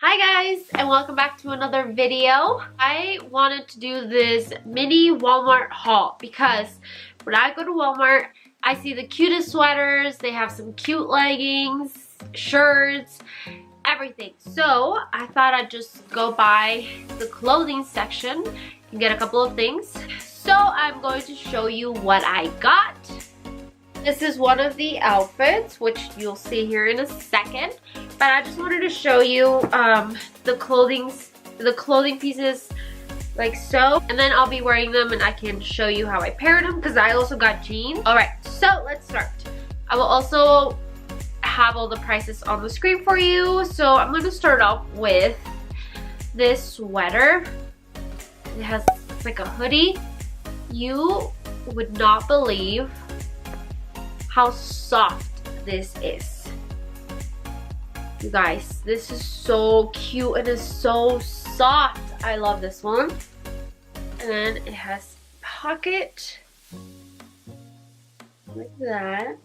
Hi guys, and welcome back to another video. I wanted to do this mini Walmart haul because when I go to Walmart, I see the cutest sweaters. They have some cute leggings, shirts, everything. So I thought I'd just go by the clothing section and get a couple of things. So I'm going to show you what I got. This is one of the outfits, which you'll see here in a second. But I just wanted to show you the clothing pieces like so. And then I'll be wearing them and I can show you how I paired them because I also got jeans. Alright, so let's start. I will also have all the prices on the screen for you. So I'm going to start off with this sweater. It has like a hoodie. You would not believe how soft this is. You guys, this is so cute and it's so soft. I love this one. And then it has pocket like that.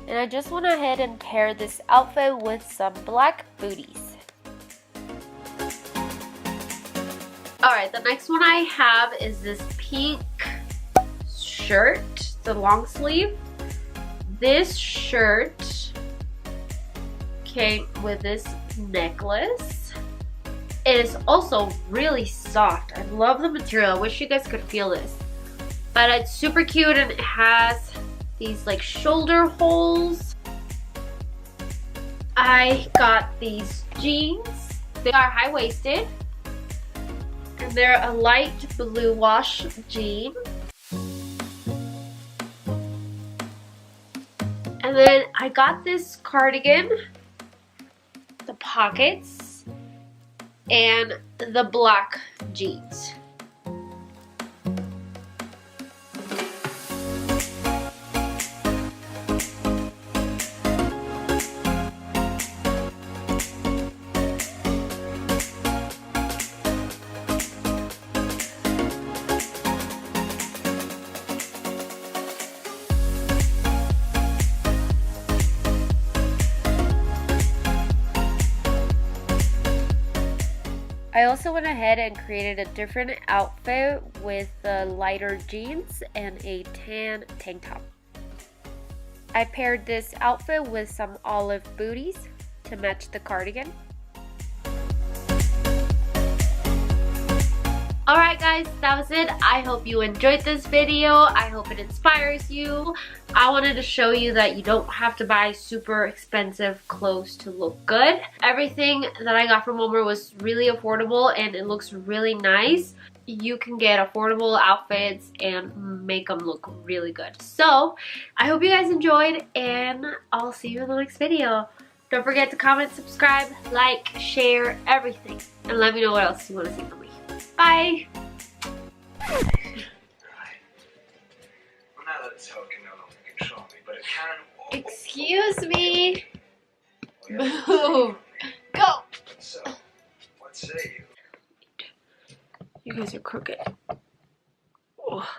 And I just went ahead and paired this outfit with some black booties. Alright, the next one I have is this pink shirt. It's a long sleeve. This shirt came with this necklace. It is also really soft. I love the material. I wish you guys could feel this. But it's super cute and it has these like shoulder holes. I got these jeans. They are high-waisted and they're a light blue wash jean. And then I got this cardigan, the pockets, and the black jeans. I also went ahead and created a different outfit with the lighter jeans and a tan tank top. I paired this outfit with some olive booties to match the cardigan. Alright guys, that was it. I hope you enjoyed this video. I hope it inspires you. I wanted to show you that you don't have to buy super expensive clothes to look good. Everything that I got from Walmart was really affordable and it looks really nice. You can get affordable outfits and make them look really good. So, I hope you guys enjoyed and I'll see you in the next video. Don't forget to comment, subscribe, like, share, everything. And let me know what else you want to see from me. Bye! Well, now that it's how it can no longer control me, but it can... Excuse me! Oh, yeah. Boo! Go! So, what say you? You guys are crooked. Oh.